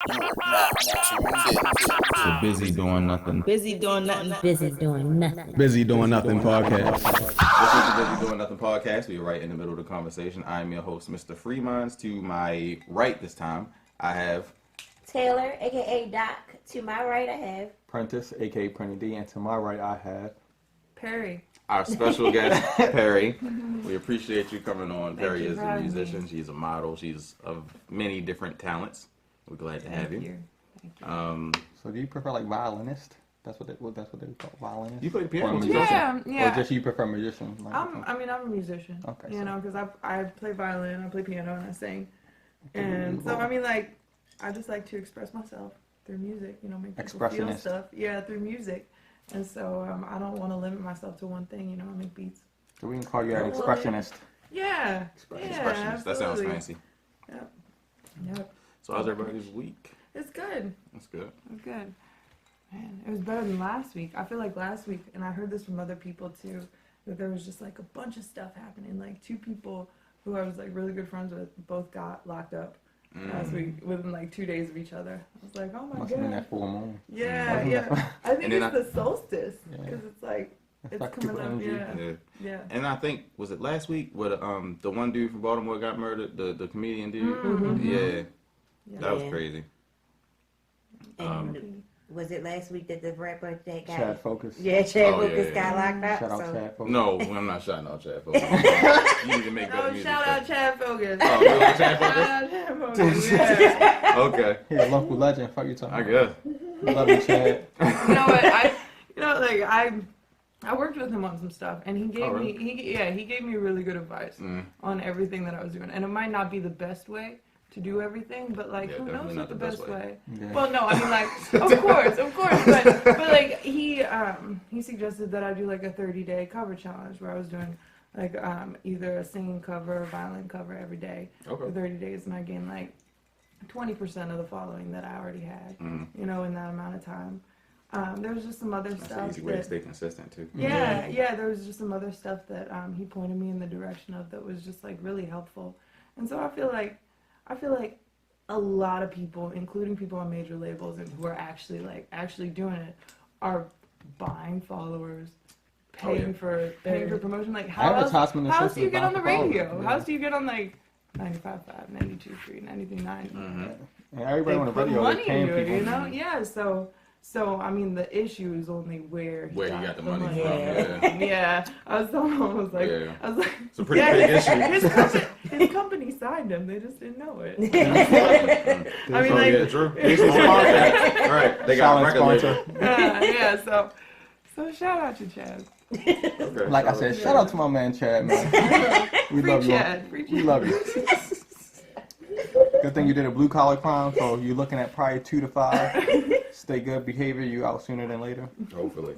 The Busy Doing Nothing. Busy doing nothing. Busy doing nothing. Busy Doing Nothing podcast. This is the Busy Doing Nothing podcast. We're right in the middle of the conversation. I'm your host, Mr. Freemans. To my right this time, I have Taylor, aka Doc. To my right, I have Prentice, aka Prenny D, and to my right, I have Periii. our special guest, Periii. We appreciate you coming on. Thank Periii you is for a having musician. me. She's a model. She's of many different talents. We're glad to have you. Thank you. So do you prefer like violinist? That's what they call violinist. You play the piano Or too, musician? Yeah. Or just you prefer musician? Like, I'm a musician. Okay, You so- know, because I play violin, I play piano, and I sing. And so, I mean, like, I just like to express myself through music, you know, make people feel Expressionist. stuff. Yeah, through music. And so I don't want to limit myself to one thing, you know, I make beats. So we can call you an expressionist. Yeah. Expressionist. That sounds absolutely. fancy. Yep. So how's everybody's week? It's good. That's good. It's good. Man, it was better than last week. I feel like last week, and I heard this from other people too, that there was just like a bunch of stuff happening. Like two people who I was like really good friends with both got locked up last week within like 2 days of each other. I was like, oh my Must have been god. that full moon. Yeah. I think And then it's the solstice Yeah. because it's like it's like coming people up. energy. Yeah. And I think, was it last week where the one dude from Baltimore got murdered, the comedian dude? Mm-hmm. Yeah, that was Yeah. crazy. and was it last week that the rapper that got Chad Focus. Yeah, Chad Oh, yeah, Focus yeah. got locked up. Shout out so Chad Focus. No, I'm not shouting out Chad Focus. You need to make better Oh, music. shout out Chad Focus. Oh, really? Chad Shout Focus? out Chad Focus. Yeah. Okay, He a local legend. Fuck you talking I about. guess. We love you, Chad. You know what? I worked with him on some stuff, and he gave Oh, really? he gave me really good advice on everything that I was doing. And it might not be the best way to do everything, but like Yeah, who definitely knows not what the the best best way. way. Yeah. Well, no, I mean like of course, but like he suggested that I do like a 30-day cover challenge where I was doing like either a singing cover or violin cover every day for Okay. 30 days, and I gained like 20% of the following that I already had, you know, in that amount of time. There was just some other That's stuff an easy way to that, stay consistent too. yeah, there was just some other stuff that he pointed me in the direction of that was just like really helpful. And so I feel like a lot of people, including people on major labels and who are actually doing it, are buying followers, paying for promotion. Like how Advertisement else is do you get on the about radio? followers, How yeah. else do you get on like 95.5, 92.3, 93.9? And everybody They on the put radio, money they paying into it, people. you know? Yeah, so I mean, the issue is only where Where he got the money from. Yeah. Yeah. Yeah, I was like, Yeah. I was like, It's a pretty big issue. his company signed him. They just didn't know it. I mean, Oh, like, yeah, true. Right. They got a Silent record label. sponsor. yeah. So shout out to Chad. Okay, Like I so- said, shout out to my man Chad, man. We Free love you. Chad. Free We Chad. love you. Good thing you did a blue collar crime, so you're looking at probably 2 to 5. Stay good behavior, you out sooner than later. Hopefully.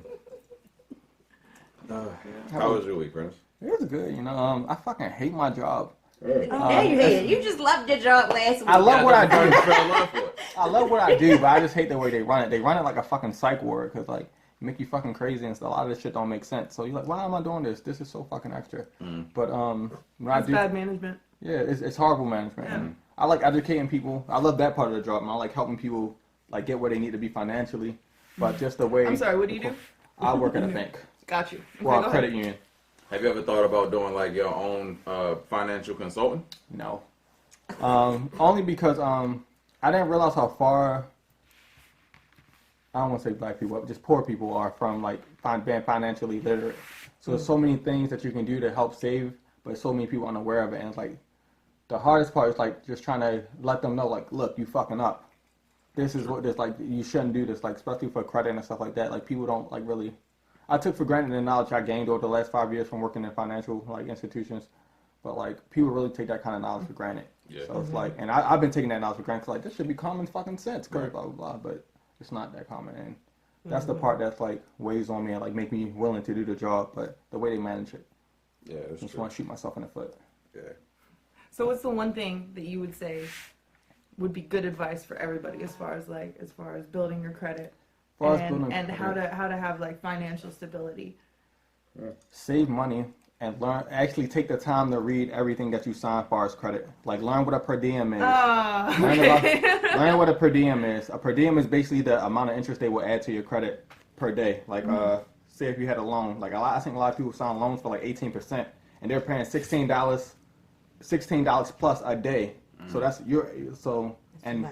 How was your week, Prince? It was good, you know. I fucking hate my job. now you hate it. You just loved your job last week. I love what I do. Fell in love with it. I love what I do, but I just hate the way they run it. They run it like a fucking psych ward, because like make you fucking crazy and stuff. A lot of this shit don't make sense. So you're like, why am I doing this? This is so fucking extra. But when I It's do, bad management. yeah, it's horrible management. Yeah. I like educating people. I love that part of the job, and I like helping people like get where they need to be financially. But just the way I'm sorry. What do you do? I work at a bank Got you. or Okay, a go credit ahead. union. Have you ever thought about doing like your own financial consultant? No. Only because I didn't realize how far, I don't want to say black people, but just poor people are from like being financially literate. So there's so many things that you can do to help save, but so many people unaware of it. And it's like the hardest part is like just trying to let them know, like, look, you fucking up. This is what this, like, you shouldn't do this, like, especially for credit and stuff like that. Like, people don't like really. I took for granted the knowledge I gained over the last 5 years from working in financial like institutions, but like people really take that kind of knowledge for granted. Yeah. So it's like, and I've been taking that knowledge for granted. 'Cause, like, this should be common fucking sense, cause blah blah blah. But it's not that common, and that's the part that's like weighs on me and like make me willing to do the job. But the way they manage it, Yeah, I that's just true. want to shoot myself in the foot. Yeah. So what's the one thing that you would say would be good advice for everybody as far as building your credit Far as and building how credit. to have like financial stability? Save money and actually take the time to read everything that you sign for as credit. Like learn what a per diem is. Learn what a per diem is. A per diem is basically the amount of interest they will add to your credit per day. Like say if you had a loan, like I think a lot of people sign loans for like 18%, and they're paying $16 plus a day. So that's and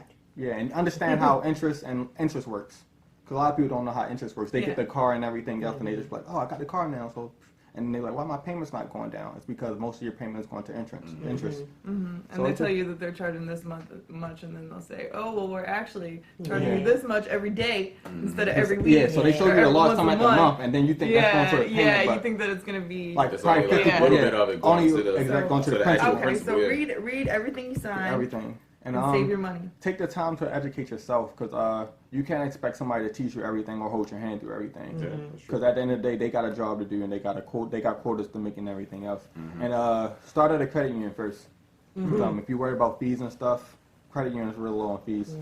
understand how interest works. Because a lot of people don't know how interest works. They get the car and everything else, and they just like, oh, I got the car now, so. And they're like, why my payment's not going down? It's because most of your payment is going to interest. And So they tell you that they're charging this much, and then they'll say, oh, well, we're actually charging you this much every day instead of every week. Yeah, so they show you the large sum at the month, and then you think that's going to the payment. Yeah, you think that it's going to be... Like, it's only like a little bit of it going to the principal. Okay, principal, so read everything you sign. Everything. And save your money. Take the time to educate yourself, because you can't expect somebody to teach you everything or hold your hand through everything. Because at the end of the day, they got a job to do, and they got quotas to make and everything else. And start at a credit union first. If you're worried about fees and stuff, credit union is real low on fees.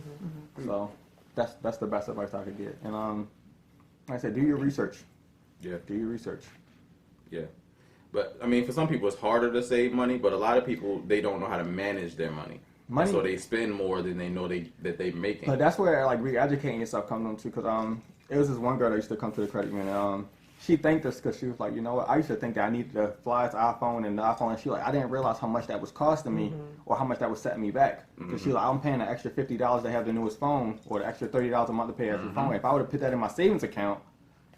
So that's the best advice I could get. And like I said, do your research. Yeah. Do your research. Yeah. But I mean, for some people, it's harder to save money. But a lot of people, they don't know how to manage their money. So they spend more than they know that they're making. But that's where like re-educating yourself comes into, because it was this one girl that used to come to the credit union. She thanked us because she was like, you know what, I used to think that I needed to fly to iPhone and the iPhone, and she like, I didn't realize how much that was costing me or how much that was setting me back. Because she was like, I'm paying an extra $50 to have the newest phone, or the extra $30 a month to pay as a phone. If I would have put that in my savings account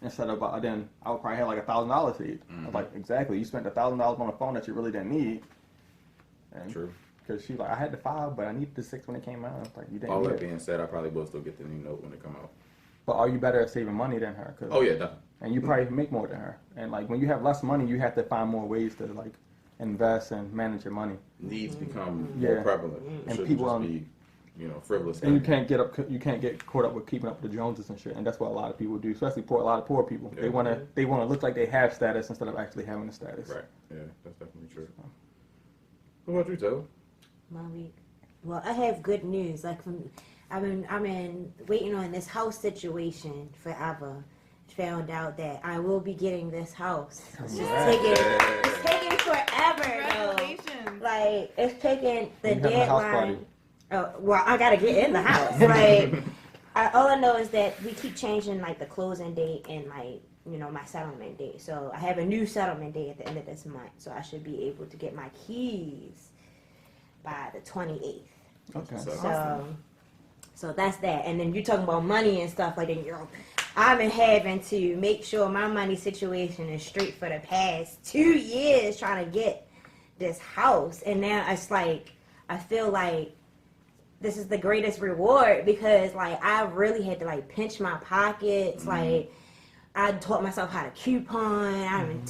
instead of then I would probably have like $1,000 saved. I was like, exactly, you spent $1,000 on a phone that you really didn't need. And True. Because she like, I had the 5, but I needed the 6 when it came out. I was like, you didn't. All that being said, I probably will still get the new note when it come out. But are you better at saving money than her? Oh yeah, definitely. And you probably make more than her. And like when you have less money, you have to find more ways to like invest and manage your money. Needs become more prevalent. And people just be, frivolous. And you can't get caught up with keeping up with the Joneses and shit. And that's what a lot of people do, especially a lot of poor people. Yeah. They wanna look like they have status instead of actually having the status. Right. Yeah, that's definitely true. What about you, Taylor? My week. Well, I have good news. Like I've been waiting on this house situation forever. Found out that I will be getting this house. It's taking forever. Congratulations. Like it's taking the deadline. Oh, well, I gotta get in the house. Like all I know is that we keep changing like the closing date and like my settlement date. So I have a new settlement date at the end of this month. So I should be able to get my keys by the 28th. Okay. So that's that. And then you're talking about money and stuff like that. I've been having to make sure my money situation is straight for the past 2 years trying to get this house. And now it's like, I feel like this is the greatest reward because like I really had to like pinch my pockets. Like I taught myself how to coupon. I've been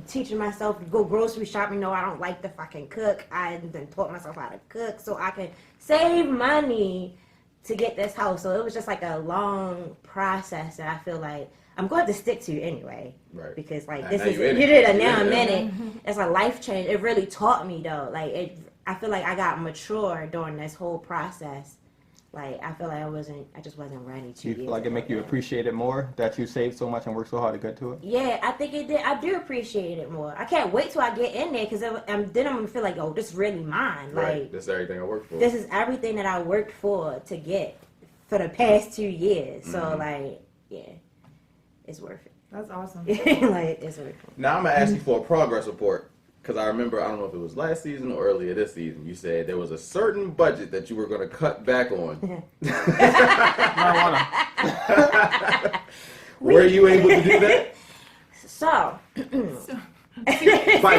teaching myself to go grocery shopping. No, I don't like to fucking cook. I've been taught myself how to cook so I can save money to get this house. So it was just like a long process that I feel like I'm going to stick to anyway. Right. Because like this is, you did a now a minute. It's a life change. It really taught me though. Like I feel like I got mature during this whole process. Like I feel like I just wasn't ready to. You feel like it make you appreciate it more that you saved so much and worked so hard to get to it? Yeah, I think it did. I do appreciate it more. I can't wait till I get in there because then I'm gonna feel like, oh, this is really mine. Right. Like this is everything I worked for. This is everything that I worked for to get for the past 2 years. So like, yeah, it's worth it. That's awesome. Like it's worth it. Now I'm gonna ask you for a progress report. Because I remember, I don't know if it was last season or earlier this season, you said there was a certain budget that you were going to cut back on. Marijuana. Were you able to do that? So. See what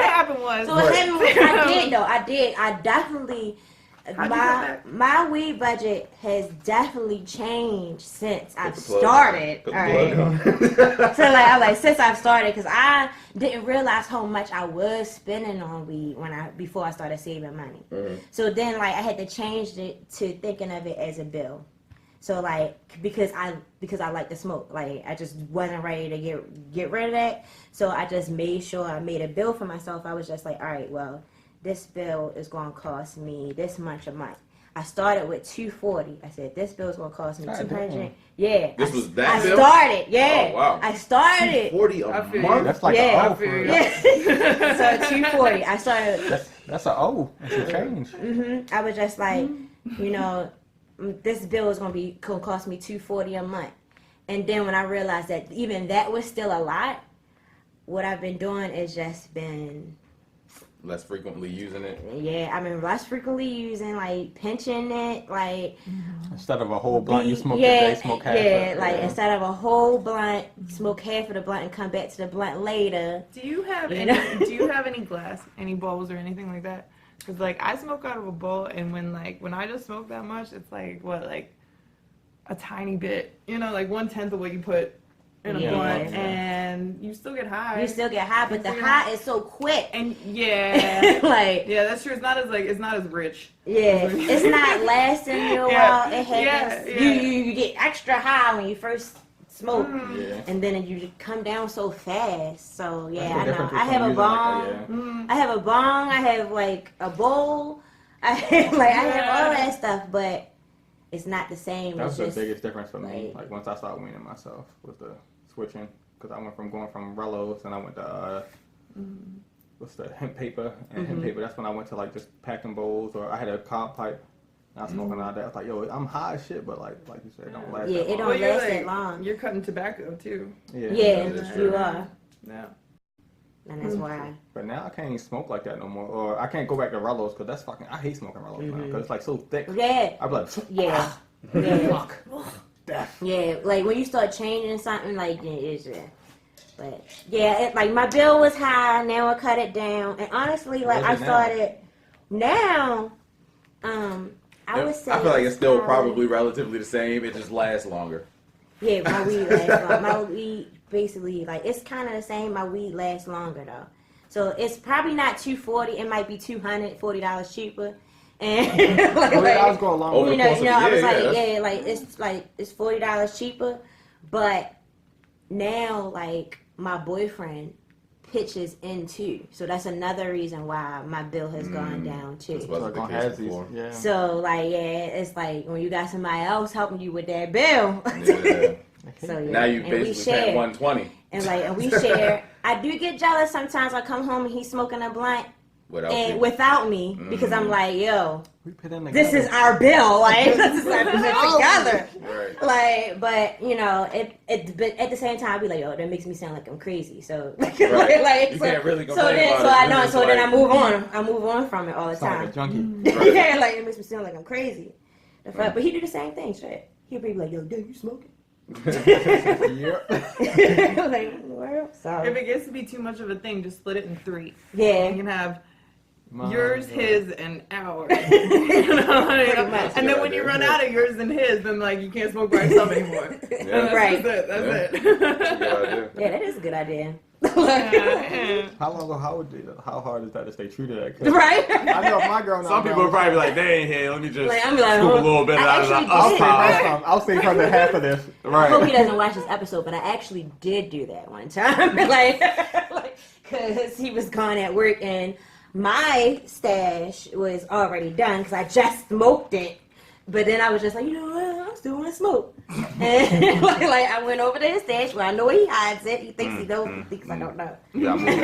happened was. So what happened was I did though. I definitely. My weed budget has definitely changed since I've started. All right. So like since I've started, because I didn't realize how much I was spending on weed before I started saving money. So then like I had to change it to thinking of it as a bill. So like because I like to smoke, like I just wasn't ready to get rid of that. So I just made sure I made a bill for myself. I was just like, all right, well, this bill is going to cost me this much a month. I started with $240. I said this bill's gonna cost me God $200. damn. Yeah, This was that I bill? started. Yeah, Oh, wow. I started. 40 I a feel month? you. That's like Yeah. an O for real. Yeah. So $240. I started. That's an O. It's a change. I was just like, you know, this bill is gonna cost me $240 a month. And then when I realized that even that was still a lot, what I've been doing is just been. Less frequently using it. Yeah, I mean, less frequently using, like, pinching it, like... Instead of a whole blunt, you smoke yeah, a day, smoke half. yeah, like, instead of a whole blunt, smoke half of the blunt and come back to the blunt later. Do you have You any? know? Do you have any glass, any bowls or anything like that? Because like I smoke out of a bowl, and when I just smoke that much, it's like like a tiny bit, you know, like 1/10 of what you put in a blunt, and you still get high. You still get high, but the high is so quick. And yeah, like, yeah, that's true. It's not as rich. yeah, it's not lasting you a while. It happens. Yeah. You get extra high when you first smoke, Yeah. and then you come down so fast. So yeah, That's the I know. difference I have a between bong. using, I have a bong. I have like a bowl. I have all that stuff, but it's not the same. That was It's the just biggest difference for me. like- Like once I started weaning myself was the switching, because I went from going from Rellos and I went to what's the hemp paper and hemp paper. That's when I went to like just packing bowls, or I had a cob pipe. And I was smoking out there. I was like, yo, I'm high as shit, but like you said, it don't last. Yeah, that it long. don't last that long. You're cutting tobacco too. Yeah, that's you true. are, Yeah. and that's why. But now I can't even smoke like that no more, or I can't go back to Rellos because that's fucking. I hate smoking Rellos now because it's like so thick. Yeah, I'm like, yeah, yeah. fuck, death. Yeah, like when you start changing something, like yeah, it's but yeah, like my bill was high. Now I cut it down, and honestly, like What I is it now? started now. I would say I feel like it's still probably probably relatively the same. It just lasts longer. yeah. My weed lasts long. My weed basically like it's kind of the same. My weed lasts longer though, so it's probably not $240. It might be $240 cheaper. And I was going along Over with the course of I the was year, like, it's $40 cheaper, but now like my boyfriend pitches in too, so that's another reason why my bill has gone down too. That's what- So the gonna case have these, before. yeah. So like it's like when you got somebody else helping you with that bill. Yeah. So yeah, Now you and we basically paying share, 120 and we share. I do get jealous sometimes. I come home and he's smoking a blunt without and you. without me because I'm like, yo, We put in this together. is our bill. Like this is our bill together. Right. Like, but you know, but at the same time, I be like, oh, that makes me sound like I'm crazy. So, like, Right. like You so, can't really so complain then, about so it. I It's know, just so then I like- move on. I move on from it all the Sound like a time. junkie. Right. Yeah, like it makes me sound like I'm crazy. The fuck, but he do the same thing. Shit, he'll be like, yo, dude, you smoking? Yep. Like, well, If so it gets to be too much of a thing, just split it in 3. You yeah, can have Mine, yours, yeah. his, and ours. You know? Pretty much. And then when you run out of yours and his, then like you can't smoke by yourself anymore. Yeah. Right. That's That's a it. good idea. yeah, that is a good idea. Yeah. How long ago? How hard is that to stay true to that? 'Cause Right? I know if my girl. Some people would probably be like, they ain't here. Let me just Like, I'm like, scoop huh? a little bit I out of the actually I'll did. save upside. her some. I'll save her the half of this. I hope he Right. doesn't watch this episode, but I actually did do that one time, like, cause he was gone at work and my stash was already done because I just smoked it. But then I was just like, you know what, I still want to smoke. And like I went over to his stash where I know he hides it. He thinks he knows, he thinks I don't know. You gotta move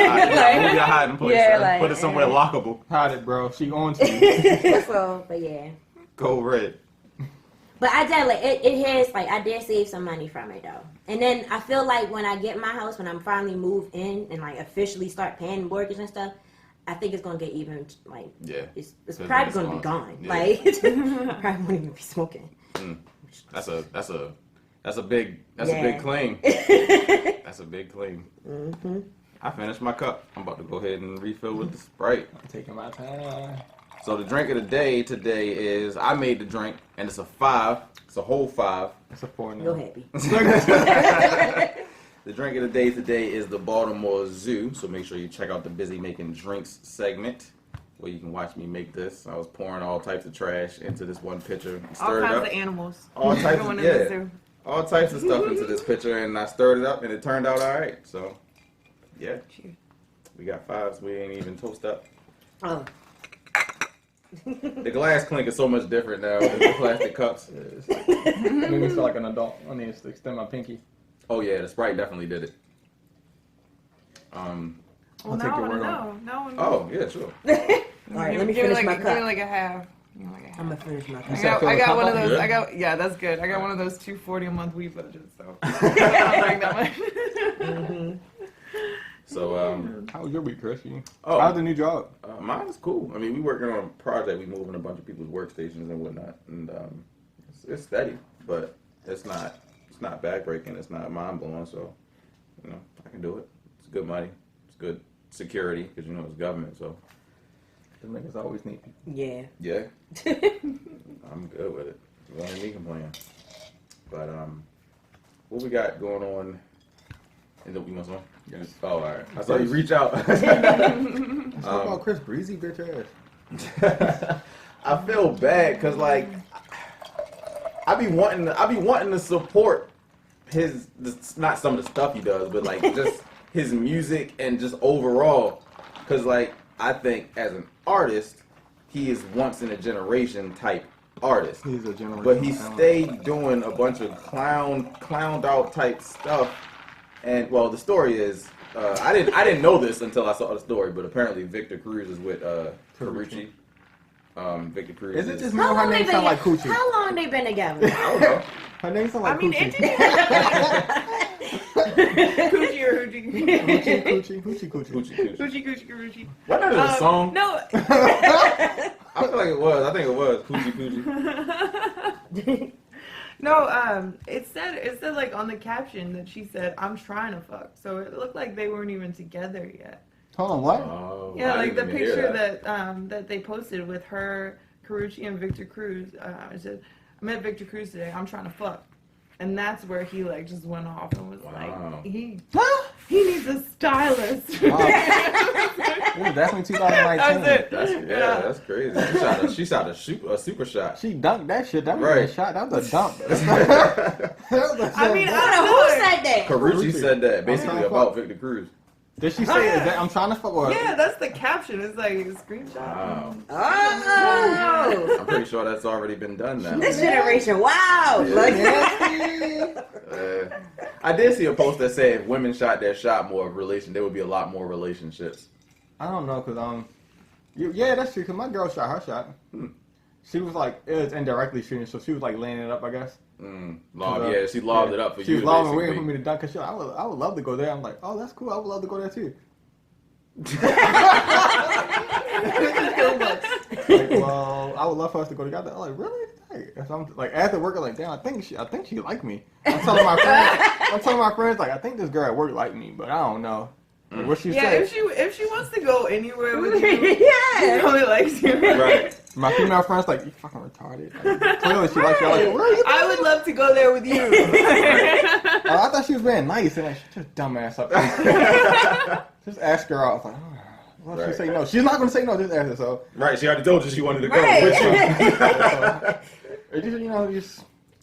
your hiding place. Yeah, son. like, Put it somewhere lockable. Hide it, bro. She on to you. So, but yeah. Go red. But I did like it has like I did save some money from it though. And then I feel like when I get my house, when I'm finally moved in and like officially start paying mortgage and stuff, I think it's gonna get even like Yeah. it's It's probably gonna gonna be be gone. gone. Yeah. Like I probably won't even be smoking. That's a big Yeah. big claim. That's a big claim. Mm-hmm. I finished my cup. I'm about to go ahead and refill with the Sprite. I'm taking my time. So the drink of the day today is I made the drink and it's a 5. It's a whole 5. It's a 4 now. Go happy. The drink of the day today is the Baltimore Zoo. So make sure you check out the Busy Making Drinks segment where you can watch me make this. I was pouring all types of trash into this one pitcher. All Stirred it kinds up. of animals. All types going of, in the yeah. zoo. All types of stuff into this pitcher, and I stirred it up, and it turned out all right. So, yeah, Cheers. we got 5s. We ain't even toast up. Oh. The glass clink is so much different now than the plastic cups. Made me feel like an adult. I need to extend my pinky. Oh yeah, the Sprite definitely did it. Well, I'll take now I your want to word on know. Now I wanna know. Oh yeah, sure. All right, let me finish my Give cup. me like a half. I'm gonna finish my cup. I got one of those. Good. Yeah, that's good. I got one of those $240 a month weed budgets, so I don't like that much. So How was your week, Chris? Oh. How's the new job? mine is cool. I mean, we working on a project. We moving a bunch of people's workstations and whatnot, and it's steady, but it's not backbreaking. It's not mind blowing. So I can do it. It's good money. It's good security because it's government. So The niggas always need people. Yeah. yeah, I'm good with it. You won't hear me complain. But what we got going on? In the want some? Yes. Oh, all right. I saw you reach out. Let's talk about Chris Breezy, bitch ass. I feel bad because I be wanting to support not some of the stuff he does, but just his music and just overall, because I think as an artist, he is once in a generation type artist. He's a generation. But he stayed doing a bunch of clowned out type stuff. And well, the story is I didn't know this until I saw the story, but apparently Victor Cruz is with Periii. Victor Cruz. Is it just me or her name sound like Coochie? How long they been together? I don't know. Her name sound like Coochie. Coochie or hoochie? Coochie. Coochie. Wasn't that a song? No. I feel like it was. I think it was Coochie. No, it said like on the caption that she said, "I'm trying to fuck." So it looked like they weren't even together yet. Hold on, what? Oh, Yeah, I like the didn't even hear picture that. that they posted with her, Karuchi, and Victor Cruz. It said, "I met Victor Cruz today. I'm trying to fuck," and that's where he just went off and was Wow. like, he needs a stylist. It was definitely 2019. That's it. That's crazy. She shot a super shot. She dunked that shit. That was Right. a shot. That was a dunk. I mean, Who said that? Karuchi said that basically trying to about fuck. Victor Cruz. Did she say is that I'm trying to fuck? Or Yeah, that's the caption. It's like a screenshot. Wow. Oh, I'm pretty sure that's already been done now. this generation, wow. Like, I did see a post that said if women shot their shot more of relation, there would be a lot more relationships. I don't know, cause yeah, that's true. Cause my girl shot her shot. She was it was indirectly shooting, so she was laying it up, I guess. Yeah, she lobbed it up for She you. was lobbing basically. waiting for me to dunk. Cause I would love to go there. I'm like, oh, that's cool. I would love to go there too. Well, I would love for us to go together. I'm like, really? Hey. So I'm after work, I'm like, damn, I think she like me. I'm telling my friends, I think this girl at work like me, but I don't know. What she Yeah, said. if she wants to go anywhere with you, she yeah. probably likes you. Right. My female friends you fucking retarded. Clearly she likes you. I'm like, where are you? I would love to go there with you. I thought she was being nice, and she just dumbass up. Just ask her out. I was like, oh, what if she say no? She's not gonna say no. Just ask her. So Right. She already told you she wanted to go Right. with you.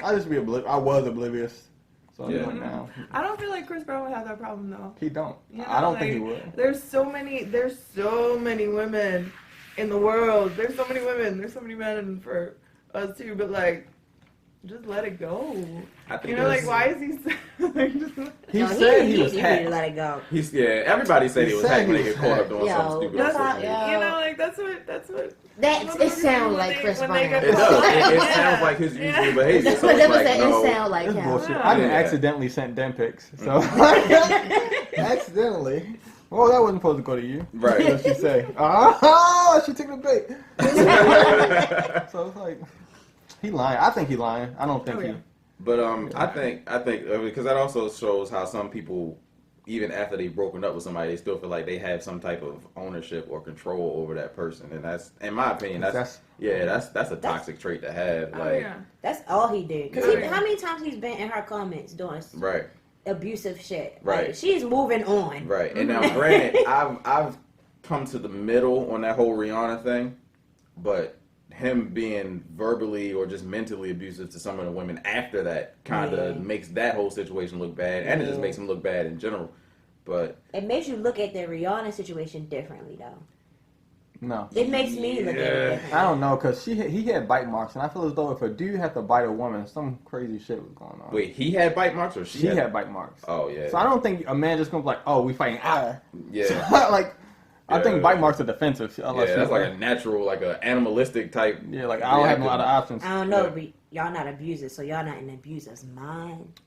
I just be oblivious. I was oblivious. So Yeah. now I don't feel like Chris Brown would have that problem though. he don't. You know, I don't think he would. There's so many women in the world. There's so many women. There's so many men for us too. But just let it go. I think Why is he just, He No, said he was need hacked. to let it go. Everybody said He he was said hacked he when they was get caught up hacked. doing Yo, something stupid on that's social how- media. that's what. It sounds like Chris Brown. It does. It sounds like his usual behavior. That's So what it's they like, say. no. It sound like It's him. bullshit. Yeah. I didn't Yeah. accidentally send them pics. So accidentally. Well, that wasn't supposed to go to you. Right. What did she say? Ah, she took the bait. So it's like he lying. I think he lying. I don't think Oh, yeah. he. But I think because that also shows how some people, even after they've broken up with somebody, they still feel like they have some type of ownership or control over that person, and that's, in my opinion, that's a toxic trait to have. Oh, Like, yeah. That's all he did. Because Yeah. how many times he's been in her comments doing right, abusive shit? Right. Like, she's moving on. right. And now, granted, I've come to the middle on that whole Rihanna thing, but him being verbally or just mentally abusive to some of the women after that kind of Yeah. makes that whole situation look bad, and it just Yeah. makes him look bad in general. But It makes you look at the Rihanna situation differently, though. No. It makes me look at it different. I don't know, because he had bite marks, and I feel as though if a dude had to bite a woman, some crazy shit was going on. Wait, he had bite marks or She had bite marks. Oh, yeah. So I don't think a man just gonna be like, oh, we fighting. Yeah. Like, I think bite marks are defensive. Yeah, that's like a natural, like a animalistic type. Yeah, like I don't have a lot of options. I don't know, but y'all not abusers, so y'all not in the abuser's mind.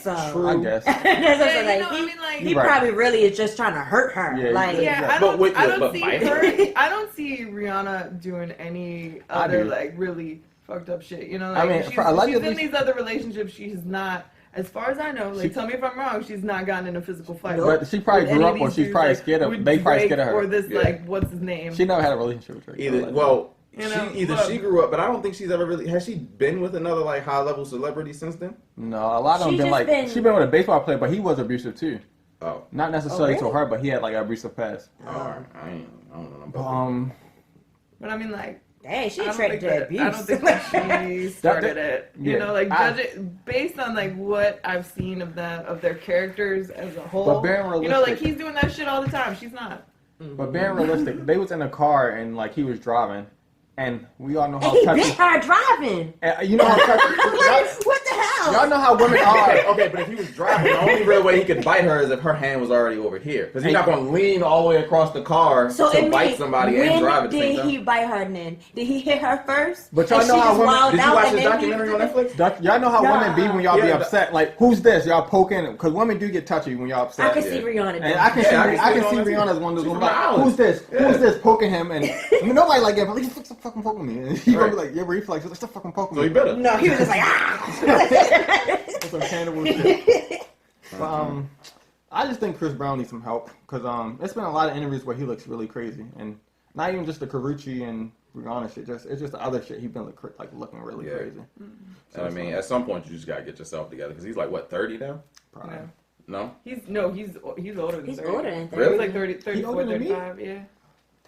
So True. I guess. that's Yeah, what you know, I mean, like, he right. probably really is just trying to hurt her. Yeah, like, yeah, But wait, I don't but see bite her. her? I don't see Rihanna doing any other do. like really fucked up shit. You know, I like mean, she's, for she's allegedly- in these other relationships. She's not, as far as I know. Like, She- tell me if I'm wrong. She's not gotten in a physical fight. But she probably with grew any up, of or these she's dudes, probably like, scared of. with They probably Drake scared of her. Or this Yeah. like what's his name? She never had a relationship with Drake. Either, Like, well, You know, either look. she grew up, but I don't think she's ever really. Has she been with another like high level celebrity since then? no, a lot of them She been just like been- she been with a baseball player, but he was abusive too. Oh, Not necessarily really? to her, but he had like an abusive past. alright. I don't know about But I mean, like, dang, she I don't attracted think to that, abuse. I don't think that she started it. You yeah. know, like judge it based on like what I've seen of them, of their characters as a whole. But being you know, like realistic- he's doing that shit all the time. She's not. But being realistic, they was in a car and like he was driving, and we all know And how he touchy. bit her driving. And you know how touchy. What the hell? Y'all know how women are. okay, but if he was driving, the only real way he could bite her is if her hand was already over here. Because he's not going to lean all the way across the car So to it bite means, somebody and drive at the same when did he time. bite her then? Did he hit her first? But y'all And know she how just women- wilded Did you out watch and the then documentary on Netflix? Y'all know how women be when y'all be Yeah, upset. Like, who's this? Y'all poking, because women do get touchy when y'all upset. I can Yeah. see Rihanna. And doing I can that. see, Yeah, I can see Rihanna too. Rihanna's one of those She's ones from like, Ireland. who's this? Yeah. Who's this poking him? And I mean, nobody like that, but like, stop fucking poking me. And he gonna be like, your reflex, like, stop fucking poking So me. he better. No, he was just like, ah. That's some cannibal shit. But, I just think Chris Brown needs some help, because it's been a lot of interviews where he looks really crazy, and not even just the Karuchi and Rihanna shit, it's just the other shit. He's been like looking really Yeah. crazy. I mean, at some point you just gotta get yourself together because he's like what 30 now? Probably. Yeah. No, He's older than He's 30. older than 30. Really? He's like 30, 34, older than me? 35, yeah.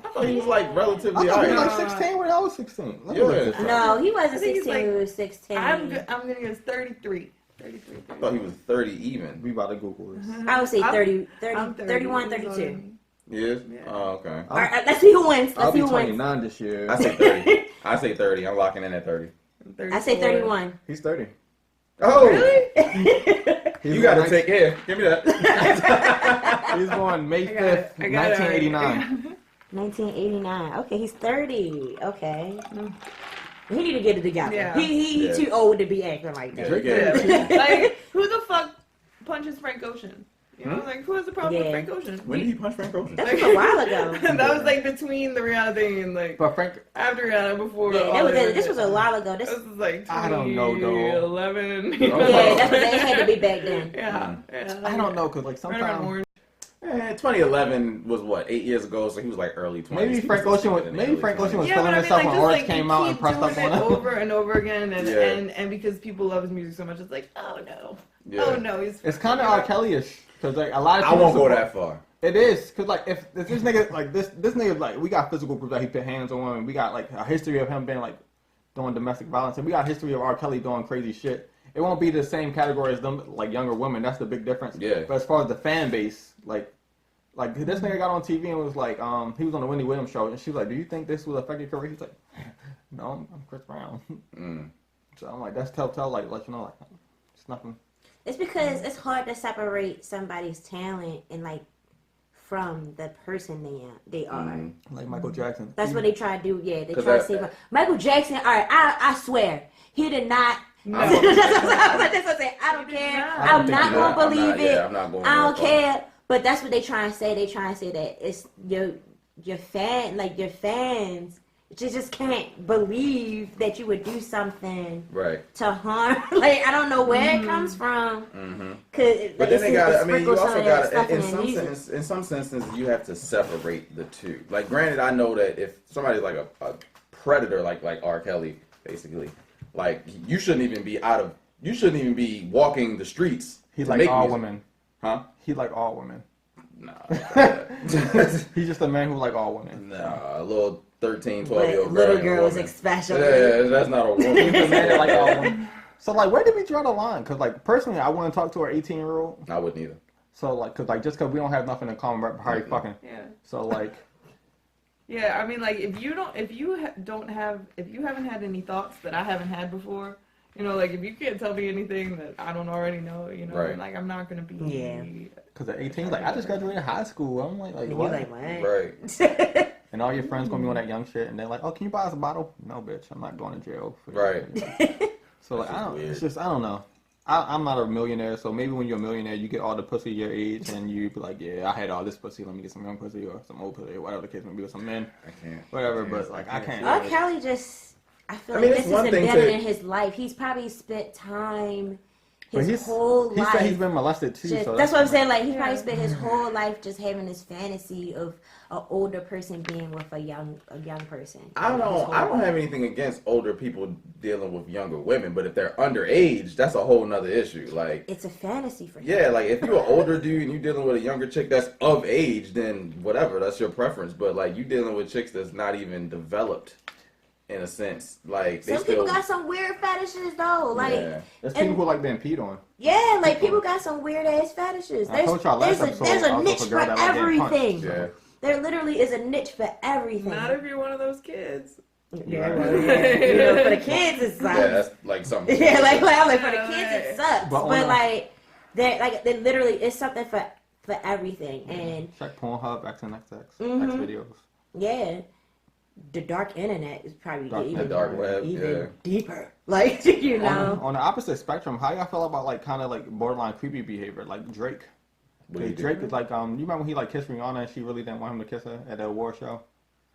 I thought he was like relatively. I thought he was alright. like 16 when I was 16. Let me Yeah. look this up. No, he I wasn't think he's 16. like- He was 16. I'm gonna guess 33. 33. I thought he was 30 even. We about to Google this. I would say I'm- 30, 30 I'm 30. 31, He's older 32. than me. Yes. Yeah. Oh, okay. All right, let's see who wins. I'll Let's see be who wins. 29 this year. I say 30. I say 30. I'm locking in at 30. I say 34. 31. He's 30. Oh, Really? You gotta take care. Give me that. He's born May I got it. 5th, I got it. 1989. 1989. Okay, he's 30. Okay. He need to get it together. Yeah. He Yeah. too old to be acting like that. Drake Yeah. is- Like, who the fuck punches Frank Ocean? You know, like, who has the problem Yeah. with Frank Ocean? When did he punch Frank Ocean? That was a while ago. That was like between the Rihanna thing and like But Frank, after Rihanna, before. Yeah, all that was, the other this was a shit. while ago. This, This was like I don't know, though. 2011. yeah, that's what they had to be back then. Yeah, yeah. I don't know, because like Right around sometimes Orange. 2011 was what 8 years ago, so he was like early 20s. maybe He Frank was Ocean was in the maybe early Frank Ocean was 20s. Yeah, feeling but I mean, himself like, when just Orange like came you out and keep pressed up doing on it him. over and over again, and, Yeah. and because people love his music so much, it's like, oh no, Yeah. oh no, he's. It's kind of R. Kelly-ish, because like a lot of I people won't go support- that far. It is, because like if this nigga like this nigga like we got physical proof that he put hands on women. We got like a history of him being like doing domestic violence, and we got a history of R. Kelly doing crazy shit. It won't be the same category as them like younger women. That's the big difference. Yeah. But as far as the fan base, like this nigga got on TV and was like, he was on the Wendy Williams show, and she was like, "Do you think this will affect your career?" He's like, "No, I'm Chris Brown." Mm. So I'm like, that's telltale. Like, let you know, like, it's nothing. It's because it's hard to separate somebody's talent and like from the person they are. Mm. Like Michael Jackson. That's what they try to do. Yeah, they 'Cause try to that- say Michael Jackson. All right, I swear he did not. No. That's what I'm saying. I don't care. not. I don't I'm think not he gonna did. I'm believe not- it. yeah, I'm not going I don't that far. care. But that's what they trying to say. They trying to say that it's your fans just can't believe that you would do something Right. to harm. Like I don't know where it comes from. Mm-hmm. Cause But then they got. I mean, you also got. In some some sense, in some senses, you have to separate the two. Like, granted, I know that if somebody's like a predator, like R. Kelly, basically, like you shouldn't even be out of. You shouldn't even be walking the streets. He to like make all music. women. Huh? He like all women. Nah. He's just a man who like all women. Nah, a little 13, 12-year-old little girl. girls woman. especially. Yeah, that's not a woman. He's a man that like all women. So like, where did we draw the line? Because like personally, I wouldn't talk to our 18-year-old. I wouldn't either. So like, cause like just because we don't have nothing in common, we're probably fucking. Yeah. So like, Yeah, I mean, like if you haven't had any thoughts that I haven't had before, like if you can't tell me anything that I don't already know, Right. like I'm not gonna be. Yeah. Because at 18, like, I just graduated high school. I'm like And you're what? like, what? Right. And all your friends gonna be on that young shit, and they're like, "Oh, can you buy us a bottle?" No, bitch, I'm not going to jail. For Right. So like, That's just weird. it's just I don't know. I'm not a millionaire, so maybe when you're a millionaire, you get all the pussy your age, and you be like, "Yeah, I had all this pussy. Let me get some young pussy or some old pussy, or whatever the case may be, with some men, I can't. whatever." But like, I can't. R. Kelly just, I feel I mean, like it's this is one thing embedded to- in his life. He's probably spent time, But his whole he life. said he's been molested too. Just, so that's what I'm saying. Like he Yeah. probably spent his whole life just having this fantasy of an older person being with a young person. I don't have anything against older people dealing with younger women, but if they're underage, that's a whole nother issue. Like, It's a fantasy for him. yeah, like if you're an older dude and you're dealing with a younger chick that's of age, then whatever, that's your preference. But like you dealing with chicks that's not even developed, in a sense, like they Some still. people got some weird fetishes though. Like Yeah. There's and- people who like being peed on. yeah, like people got some weird ass fetishes. I told y'all last episode, There's I a was niche with a for girl that liked getting punched. everything. Yeah. There literally is a niche for everything. Not if you're one of those kids. Yeah, Right. well, yeah. For the kids it sucks. Yeah, that's like something. Yeah, like for the kids it sucks. But But, on they literally it's something for everything. And Check Pornhub, XNXX, X Mhm. videos. yeah, the dark internet is probably Dark- even, the dark web, even yeah. deeper. Like you know. On the opposite spectrum, how y'all feel about like kind of like borderline creepy behavior, like Drake? What do you Drake do? is like you remember when he like kissed Rihanna and she really didn't want him to kiss her at the award show?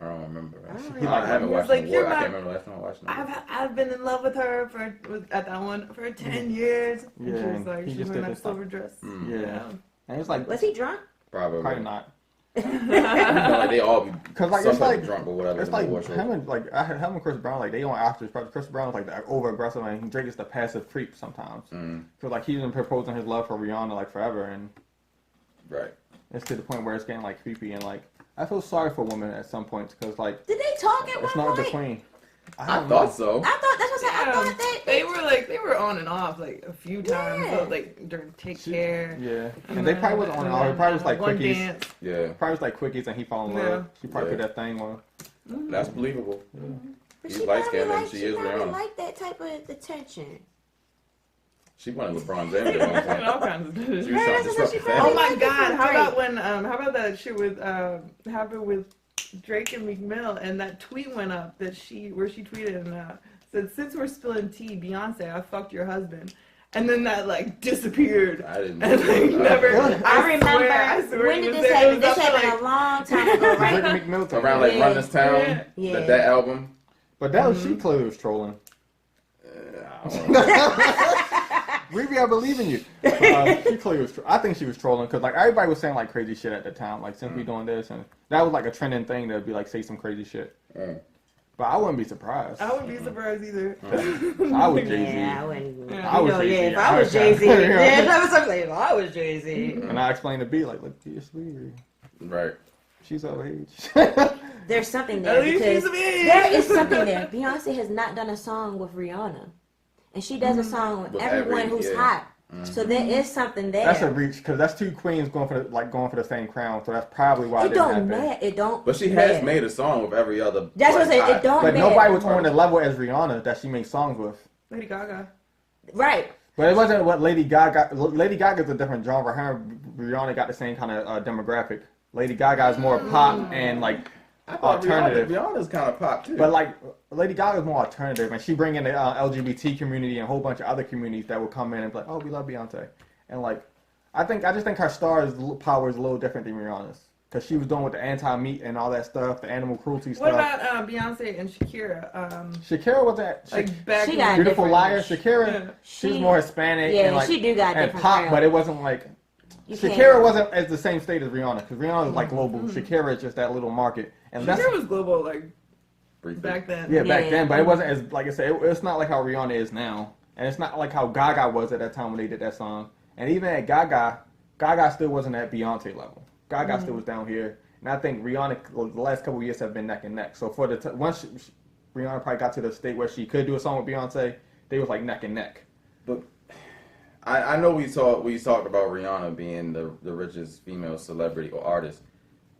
I don't remember. He I haven't He was watched like, the "You're award. I my- can't remember last time I watched it. I've been in love with her at that one for 10 years. And she Yeah, was like, he she's just wearing did that this silver dress. Yeah, and it's like Was he drunk? Probably. probably not. You know, like they all be Cause like some it's type like of drunk or whatever. it's in the like award show. him and like I had him and Chris Brown like they on actors. But Chris Brown is like the over aggressive and Drake is the passive creep sometimes. So like he's been proposing his love for Rihanna like forever, and Right. it's to the point where it's getting like creepy and like I feel sorry for women at some points because like Did they talk at it's one not the point? queen. I don't thought know. so. I thought that's what I thought that They were on and off like a few times. Yeah. So, like during Take Care. Yeah, and they probably wasn't on and off. It probably was like One quickies. Dance. Yeah, Probably was like quickies and he fell in love. Yeah. She probably Yeah. put that thing on. that's believable. But He's she light-skinned probably and like she she is probably Rihanna. like that type of attention. She wanted LeBron James at one point. All kinds of She was shit. trying to That's disrupt what the she Oh family. my like it God! from How Drake. about when? How about that shit with happened with Drake and Meek Mill, and that tweet went up where she tweeted and said, "Since we're spilling tea, Beyonce, I fucked your husband," and then that like disappeared. I didn't. And like never. I remember. I swear When it did was this there. It happen? was This up to, happened like, a long time ago, Drake right? and McMilton. Around like Yeah. Run This Town, Yeah. that album. But that was she clearly was trolling. I don't know. Ruby, I believe in you. She clearly was. I think she was trolling because like everybody was saying like crazy shit at the time, like simply doing this, and that was like a trending thing to be like say some crazy shit. But I wouldn't be surprised. I wouldn't be surprised either. I would Jay Z. Yeah, I wouldn't. Yeah. I was yeah, Jay-Z. if I was Jay Z, Yeah. yeah, that was something. If I was Jay Z, And I explained to B like, look, dear sweetie, Right. she's of age. there's something there At least because she's of age. there is something there. Beyonce has not done a song with Rihanna, and she does a song with With everyone every- who's yeah. hot. So there is something there. That's a reach because that's two queens going for the same crown, so that's probably why it it didn't don't happen. matter. It don't. But she has matter. made a song with every other. That's what I'm saying. hot- It don't But matter. nobody was on the level as Rihanna that she makes songs with. Lady Gaga. Right. But it wasn't what Lady Gaga. Lady Gaga's a different genre. Her and Rihanna got the same kind of demographic. Lady Gaga is more pop and like I thought alternative. Rihanna's kind of pop too. But like Lady Gaga is more alternative, and she bring in the LGBT community and a whole bunch of other communities that will come in and be like, oh, we love Beyonce, and like I just think her star power is a little different than Rihanna's because she was doing with the anti-meat and all that stuff, the animal cruelty What stuff. about Beyonce and Shakira? Shakira was that Like back She in got Beautiful different- Liar? Shakira, Yeah. she was more Hispanic Yeah, and like she do got and different pop, crowd. but it wasn't like. You Shakira can't- wasn't at the same state as Rihanna because Rihanna is like global. Shakira is just that little market, and that's Shakira was global like Briefly. back then. yeah back Yeah. then. But it wasn't as like I said. It's not like how Rihanna is now, and it's not like how Gaga was at that time when they did that song. And even at Gaga still wasn't at Beyonce level. Gaga still was down here, and I think Rihanna the last couple of years have been neck and neck. So for the once Rihanna probably got to the state where she could do a song with Beyonce, they was like neck and neck. But I know we talked about Rihanna being the richest female celebrity or artist,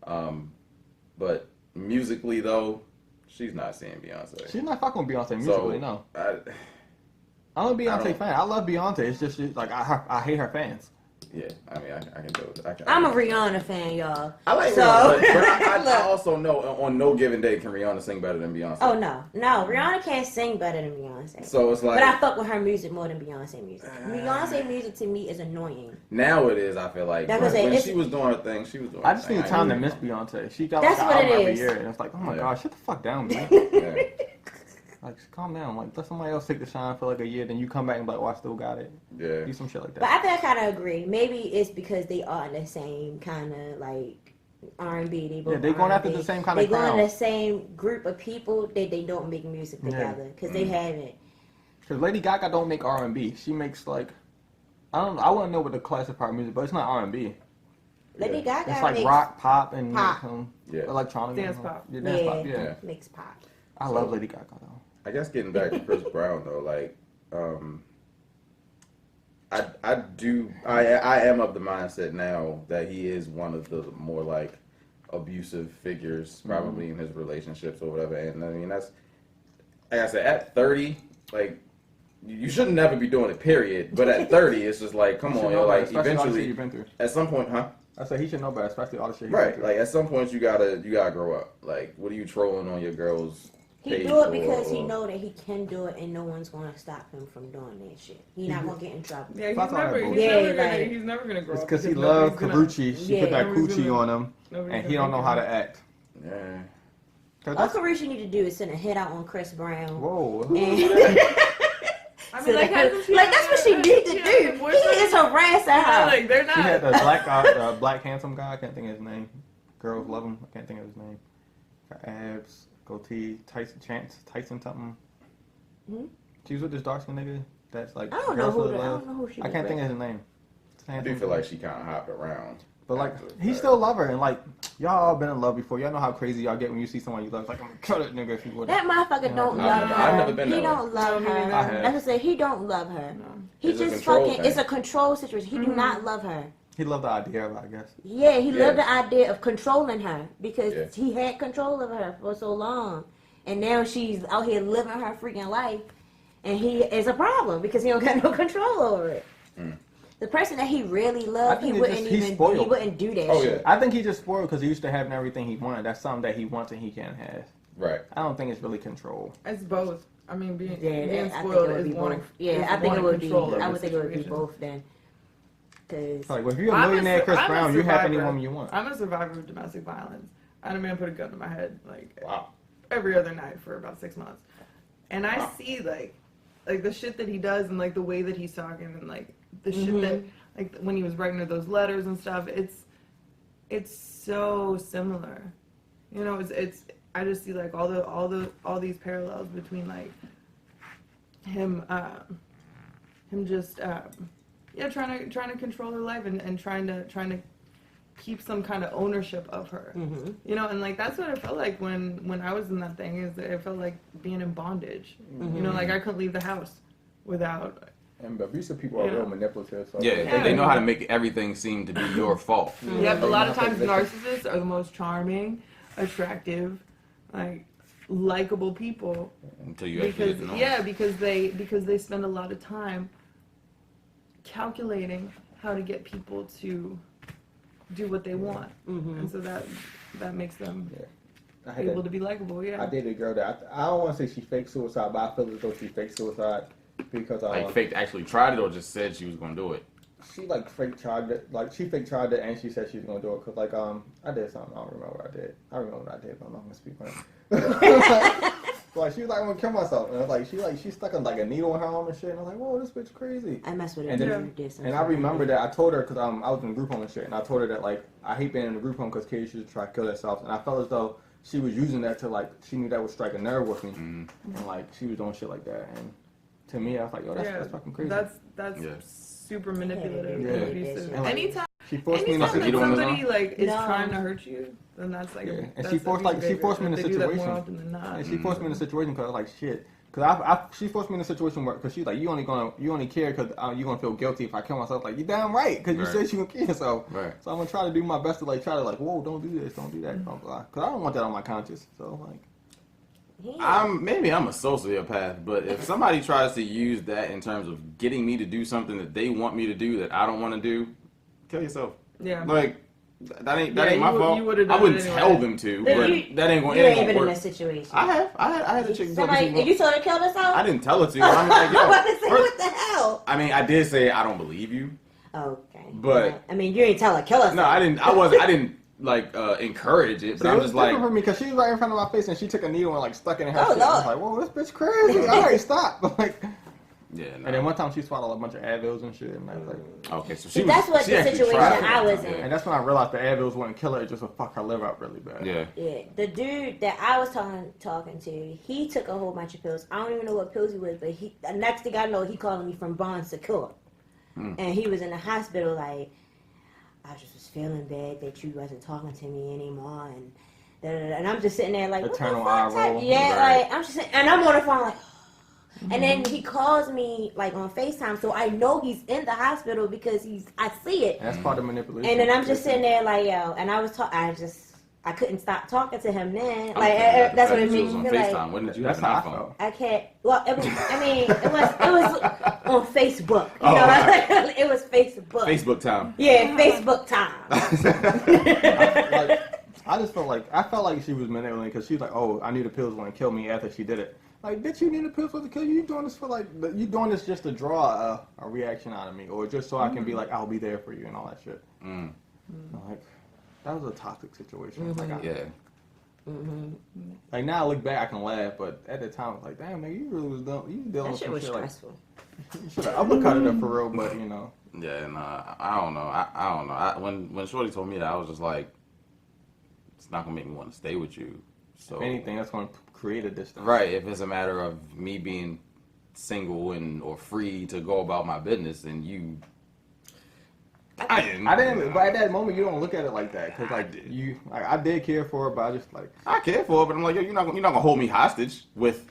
but musically though, she's not seeing Beyonce. She's not fucking with Beyonce musically, no. I'm a Beyonce fan. I love Beyonce. It's just like I hate her fans. Yeah, I mean, I can do it. I'm a Rihanna fan, y'all. I like so, Rihanna, but I also know on no given day can Rihanna sing better than Beyonce. Oh, no. Rihanna can't sing better than Beyonce. So it's like... But I fuck with her music more than Beyonce music. Beyonce music to me is annoying. Now it is, I feel like. When she was doing her thing, she was doing her thing. I just need time to miss Beyonce. She got like an album every year, and it's like, oh my god, shut the fuck down, man. Yeah. Like, calm down. Like, let somebody else take the shine for like a year, then you come back and be like, oh, I still got it. Yeah. Do some shit like that. But I think I kind of agree. Maybe it's because they are in the same kind of, like, R&B. They going after the same kind of crowd. They going the same group of people that they don't make music together. Because they haven't. Because Lady Gaga don't make R&B. She makes, like, I don't know. I wouldn't know what the classic part of music, but it's not R&B. Lady Gaga it's like makes rock, pop, and electronic. Dance pop. Yeah, dance pop, yeah. Makes pop. I love Lady Gaga, though. I guess getting back to Chris Brown though, like, I am of the mindset now that he is one of the more like abusive figures probably in his relationships or whatever. And I mean that's, like I said, at 30, like you should never be doing it, period. But at 30, it's just like, come on, yo, like eventually, at some point, I said he should know better, especially all the shit. Right, like at some point you gotta grow up. Like, what are you trolling on your girls? He do it because he know that he can do it, and no one's gonna stop him from doing that shit. He not gonna get in trouble. Yeah, he's never gonna grow up. It's because he loved Karuchi. She put that coochie on him, and he don't know how to act. Yeah. All Karuchi need to do is send a hit out on Chris Brown. Whoa. I mean, like that's what she need to do. He is harassing her. Like they're not. She had the black handsome guy. I can't think of his name. Girls love him. I can't think of his name. Got abs. Goatee, Tyson something. Hmm? She was with this dark skin nigga. That's like I don't know who she. I can't think of his name. I do feel like she kind of hopped around. But like he still love her, and like y'all all been in love before. Y'all know how crazy y'all get when you see someone you love. It's like I'm gonna cut it, nigga, if you would. That motherfucker don't love her. I've never been He that don't love her. That's what I say. He don't love her. No. He just fucking. It's a control situation. He do not love her. He loved the idea of it, I guess. Yeah, he loved the idea of controlling her because he had control of her for so long. And now she's out here living her freaking life, and he is a problem because he don't got no control over it. The person that he really loved, he wouldn't do that shit. I think he just spoiled because he used to have everything he wanted. That's something that he wants and he can't have. Right. I don't think it's really control. It's both. I mean, being spoiled is one. Yeah, I think it would be. I would think it would be both then. Like, well, if you're a millionaire Chris Brown, you have any woman you want. I'm a survivor of domestic violence. I had a man put a gun to my head like wow. every other night for about 6 months, and I see like the shit that he does and like the way that he's talking and like the shit that like when he was writing those letters and stuff. It's so similar, you know. It's I just see like all these parallels between like him just trying to control her life and trying to keep some kind of ownership of her, you know, and like that's what it felt like when I was in that thing. Is that it felt like being in bondage, you know, like I couldn't leave the house without. And abusive people are real manipulative. So they know how to make everything seem to be your fault. Yeah, but a lot of times narcissists are the most charming, attractive, like likable people. Until you actually get to know. because they spend a lot of time calculating how to get people to do what they want, and so that makes them able to be likable. Yeah, I dated a girl that I don't want to say she faked suicide, but I feel as though she faked suicide because faked actually tried it or just said she was gonna do it. She like fake tried it, and she said she was gonna do it because like I did something. I don't remember what I did. I remember what I did, but I'm not gonna speak on it. Like she was like, I'm gonna kill myself, and I was like, she stuck like a needle in her arm and shit, and I was like, whoa, this bitch crazy. I messed with her. And I remember that I told her because I was in a group home and shit, and I told her that like I hate being in a group home because kids should try to kill themselves, and I felt as though she was using that to like she knew that would strike a nerve with me, and like she was doing shit like that, and to me I was like, yo, that's fucking crazy. That's super manipulative. And, like, anytime she forced me into that somebody like is trying to hurt you, then that's like and she forced me in a situation. And she forced me in a situation because like shit. Cause she forced me in a situation where, cause she's like, you only care because you're gonna feel guilty if I kill myself. Like, you damn right, cause you said you gonna kill yourself. Right. So I'm gonna try to do my best to whoa, don't do this, don't do that, blah blah. Cause I don't want that on my conscience. So like, maybe I'm a sociopath, but if somebody tries to use that in terms of getting me to do something that they want me to do that I don't want to do, kill yourself. Yeah. Like. That ain't my fault. I wouldn't anyway. tell them to, but that ain't going You to ain't been work. in a situation. I had a chick. Somebody, you told her to kill herself? I didn't tell her to. I'm like, yo. I'm about to say, what the hell? I mean, I did say I don't believe you. Okay. But I mean, you didn't tell her kill herself. No, I didn't. I didn't like encourage it. But I'm just like, for me because she was right in front of my face and she took a needle and like stuck it in her. Oh, shit. I was like, whoa, this bitch crazy. All right, stop. Like. Yeah, no. And then one time she swallowed a bunch of Advils and shit, and I was like, okay, so that's what the situation I was in. And that's when I realized the Advils wouldn't kill her; it just would fuck her liver up really bad. Yeah. Yeah. The dude that I was talking to, he took a whole bunch of pills. I don't even know what pills he was, but the next thing I know, he calling me from Bond Secure, and he was in the hospital. Like, I just was feeling bad that you wasn't talking to me anymore, and and I'm just sitting there like, eternal what the fuck? eye roll. Yeah, right. like I'm just sitting, and I'm on the phone like. And then he calls me like on FaceTime, so I know he's in the hospital because I see it. That's part of manipulation. And then I'm just sitting there like, yo, and I couldn't stop talking to him then. Like that's what it makes me feel like. When did you That's have how I an iPhone? felt. I can't. Well, it was. I mean, it was on Facebook. You Oh, know, right. it was Facebook. Facebook time. Yeah, Facebook time. I just felt like she was manipulating because she's like, oh, I knew the pills wouldn't kill me after she did it. Like, bitch, you need the pills to kill you. You doing this you doing this just to draw a reaction out of me, or just so I can be like, I'll be there for you and all that shit. Like, that was a toxic situation. Like now I look back, I can laugh, but at the time I was like, damn, man, you really was dealing That with shit some was shit stressful. like. You should have uppercutted her for real, but you know. Yeah, nah, I don't know. I don't know. When Shorty told me that, I was just like, it's not gonna make me want to stay with you. So If anything, that's going to create a distance. right, if it's a matter of me being single or free to go about my business, and you, I didn't. But at that moment, you don't look at it like that because I did care for her, but I just like. I care for her, but I'm like, yo, you're not gonna hold me hostage with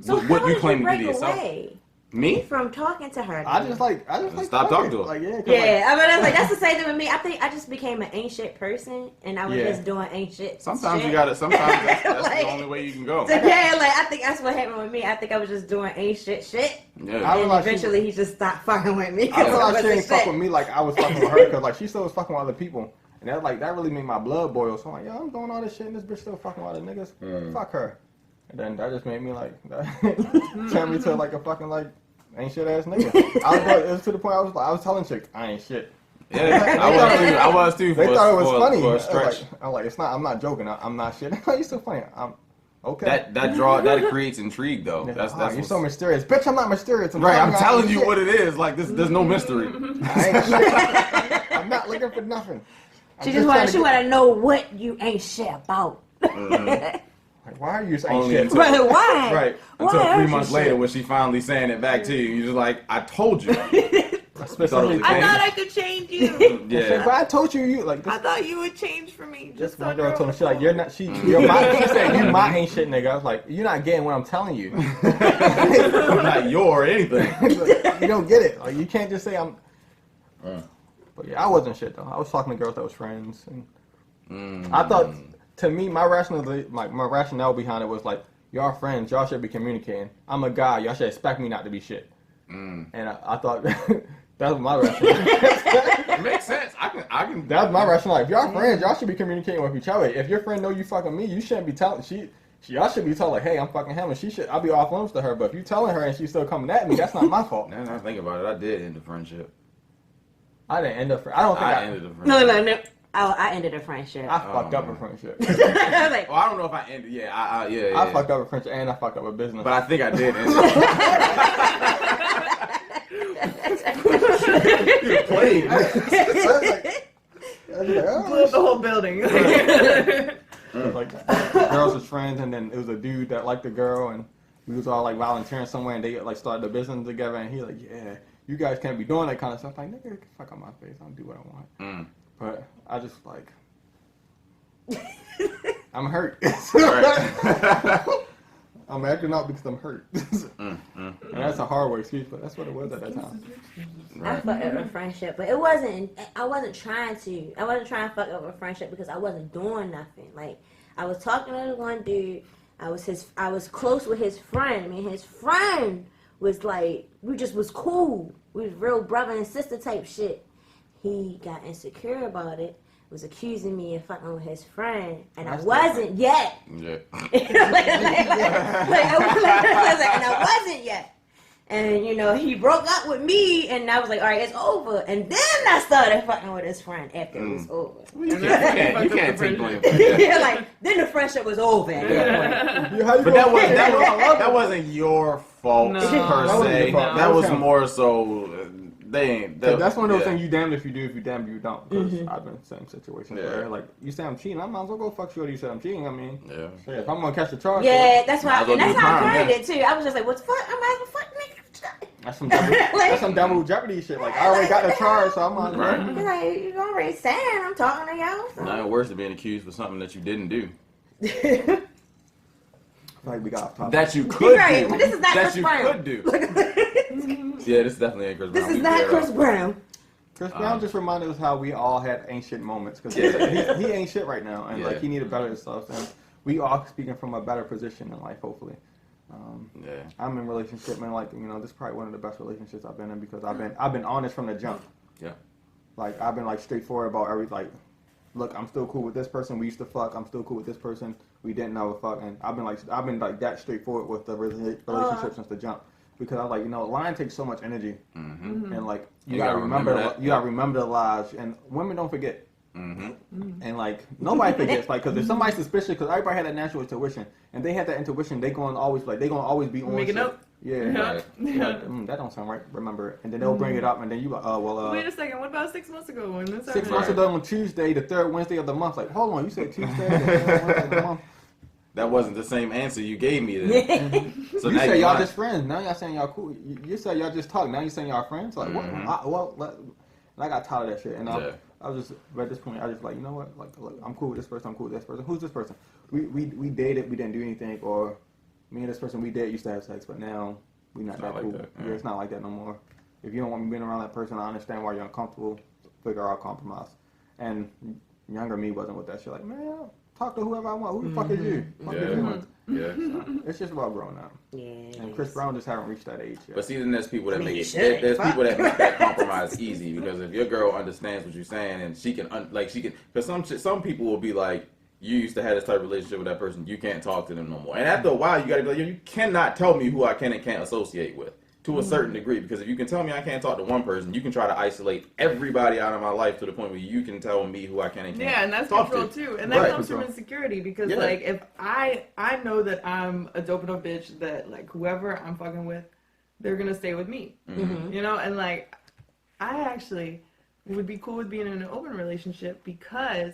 So what how you did claim you to do break to yourself. away Me? from talking to her? I just like stop talking to her. Like, yeah, Yeah, I mean, that's the same thing with me. I think I just became an ain't shit person, and I was just doing ain't shit. Sometimes shit. you gotta. Sometimes that's Like, the only way you can go. So, yeah, like I think that's what happened with me. I think I was just doing ain't shit. Yeah. And eventually he just stopped fucking with me. I feel like she wasn't didn't fuck shit. with me like I was fucking with her because like she still was fucking with other people, and that really made my blood boil. So I'm like, yo, I'm doing all this shit, and this bitch still fucking with other niggas. Fuck her. And then that just made me like turned me to like a fucking like. Ain't shit ass nigga. It was to the point I was telling chicks I ain't shit. Yeah, I was too. They thought it was funny. For a stretch. I'm like, it's not. I'm not joking. I'm not shit. You're so funny. I'm okay. That creates intrigue though. Yeah, That's you're so mysterious, bitch. I'm not mysterious. I'm telling you what it is. Like there's no mystery. I ain't shit. I'm not looking for nothing. She want to know what you ain't shit about. Like, why are you saying Only shit? until- But why? Right. Why Until aren't 3 you months shit? later when she finally saying it back to you, you're just like, I told you. Specifically, I thought I could change you. Yeah. But I told you like this. I thought you would change for me. This Just one on girl your told me own. she like you're not you're my she said you my ain't shit nigga. I was like you're not getting what I'm telling you. I'm not your anything. You don't get it. Like you can't just say I'm. But yeah, I wasn't shit though. I was talking to girls that was friends, and I thought to me my rationale behind it was like y'all friends, y'all should be communicating. I'm a guy, y'all should expect me not to be shit. And I thought that was my rationale. It makes sense. I can. That was my rationale. If y'all friends, y'all should be communicating with each other. If your friend know you fucking me, you shouldn't be telling y'all should be telling like, hey, I'm fucking him, and I'll be off limits to her. But if you telling her and she's still coming at me, that's not my fault. Now that I think about it, I did end the friendship. I didn't end up. I don't think I ended the friendship. No. I ended a friendship. I fucked up a friendship. I was like, Well, I don't know if I ended. Yeah, I fucked up a friendship and I fucked up a business. But I think I did end it. You played. Blew up the whole building. Like girls was friends, and then it was a dude that liked the girl, and we was all like volunteering somewhere, and they like started the business together, and he like, yeah, you guys can't be doing that kind of stuff. Like, nigga, get the fuck out my face. I'll do what I want. But I just like, I'm hurt. I'm acting out because I'm hurt. And that's a horrible excuse, but that's what it was at that time. I fucked up a friendship, but it wasn't. I wasn't trying to fuck up a friendship because I wasn't doing nothing. Like I was talking to this one dude. I was close with his friend. I mean, his friend was like, we just was cool. We was real brother and sister type shit. He got insecure about it. Was accusing me of fucking with his friend, and I wasn't yet. Yeah. And I wasn't yet. And he broke up with me, and I was like, all right, it's over. And then I started fucking with his friend after it was over. You can't take blame for that. Yeah, like then the friendship was over at that point. But that wasn't your fault No. per se. No. That was more so they ain't. That's one of those things. You damned if you do, if you damned if you don't. Because I've been in the same situation. Yeah. Where, like, you say I'm cheating, I might as well go fuck you. Or you say I'm cheating. I mean, Yeah. shit, if I'm gonna catch the charge, Yeah, that's why. Might as well And that's do how I time, carried yeah. it too. I was just like, what the fuck? I might as well fuck nigga. that's some double jeopardy shit. Like, I already got the charge, so I'm on. Right. You're like, you already saying I'm talking to y'all. So. Nothing worse than being accused for something that you didn't do. Like, we got off topic. That you could Right, do. but this is not that Chris you Brown. could do. Yeah, this definitely ain't Chris Brown. This is We not cleared Chris up. Brown. Chris Brown just reminded us how we all had ain't shit moments because he ain't shit right now, and like he needed better stuff. And we all speaking from a better position in life, hopefully. I'm in a relationship, man. Like this is probably one of the best relationships I've been in because I've been honest from the jump. Yeah. Like I've been like straightforward about look, I'm still cool with this person. We used to fuck. I'm still cool with this person. We didn't never fuck, and I've been like that straightforward with the relationship since the jump. Because I was like, lying takes so much energy, and like you gotta remember the lies, and women don't forget, and like nobody forgets, like because if somebody's suspicious, because everybody had that natural intuition, and they had that intuition, they gonna always be on Make it shit. up. Yeah, Right. Like, that don't sound right. Remember it, and then they'll bring it up, and then you like, oh well. Wait a second. What about 6 months ago when this 6 happened? months ago on Tuesday, the third Wednesday of the month. Like, hold on, you said Tuesday, the third Wednesday of the month. That wasn't the same answer you gave me then. So You now say y'all lying. just friends. Now y'all saying y'all cool. You said y'all just talk. Now you saying y'all friends. Like what? And I got tired of that shit. And I was just at this point. I just like you know what? Like look, I'm cool with this person. I'm cool with this person. Who's this person? We dated. We didn't do anything. Or me and this person we dated used to have sex, but now we not that like cool. that, Yeah, it's not like that no more. If you don't want me being around that person, I understand why you're uncomfortable. Figure out compromise. And younger me wasn't with that shit. Like man, talk to whoever I want. Who the fuck is you? Fuck is you? Yeah. So, it's just about growing up. Yeah. And Chris Brown just haven't reached that age yet. But see, then there's people that I mean, make you it. should. There's Fuck. people that make that compromise easy because if your girl understands what you're saying and she can, because some people will be like, you used to have this type of relationship with that person, you can't talk to them no more. And after a while, you got to be like, you cannot tell me who I can and can't associate with to a certain degree because if you can tell me I can't talk to one person, you can try to isolate everybody out of my life to the point where you can tell me who I can and can't. Yeah, and that's talk control to. too, and that Right. comes from insecurity because Yeah. like if I know that I'm a dope enough bitch that like whoever I'm fucking with, they're gonna stay with me, and like I actually would be cool with being in an open relationship because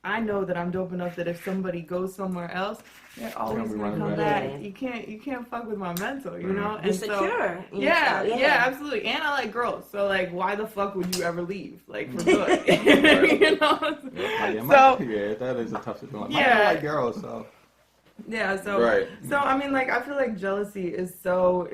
I know that I'm dope enough that if somebody goes somewhere else, they're always be gonna running come back. back. You can't fuck with my mental, you know. You're And so, secure. in yeah, yourself, yeah, absolutely. And I like girls, so like, why the fuck would you ever leave? Like for good, you know. Yeah, that is a tough situation. Yeah. I like girls, so Yeah, so Right. so I mean, like I feel like jealousy is so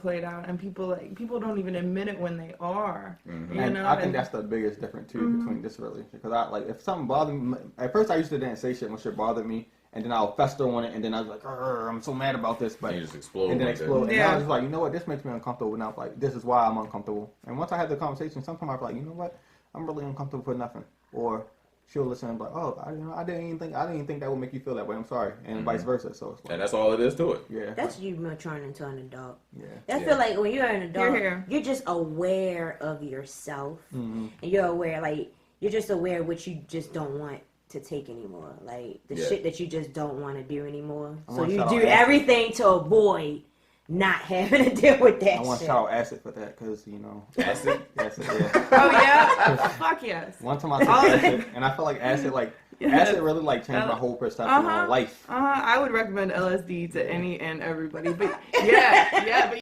played out, and people don't even admit it when they are. You and know, I think that's the biggest difference too between this relationship. Because I like if something bothered me, at first I used to didn't say shit when shit bothered me, and then I'll fester on it, and then I was like, I'm so mad about this, but You just explode. and then like that. explode. And Yeah. I was like, you know what, this makes me uncomfortable. Now like this is why I'm uncomfortable. And once I had the conversation, sometimes I'm like, you know what, I'm really uncomfortable for nothing, or she'll listen and be like, oh, I didn't even think that would make you feel that way. I'm sorry, and vice versa. So it's like, And that's all it is to it. yeah, That's you maturing into an adult. yeah. I feel like when you're an adult, here. you're just aware of yourself, Mm-hmm. and you're aware, like you're just aware of what you just don't want to take anymore, like the shit that you just don't want to do anymore. I So want you y'all do to ask- everything to avoid not having to deal with that I want shit. to shout out acid for that because Acid? acid, yeah. Oh yeah, fuck yes. One time I took acid, and I felt like acid, acid really like changed my whole perception on life. I would recommend LSD to any and everybody, but yeah, but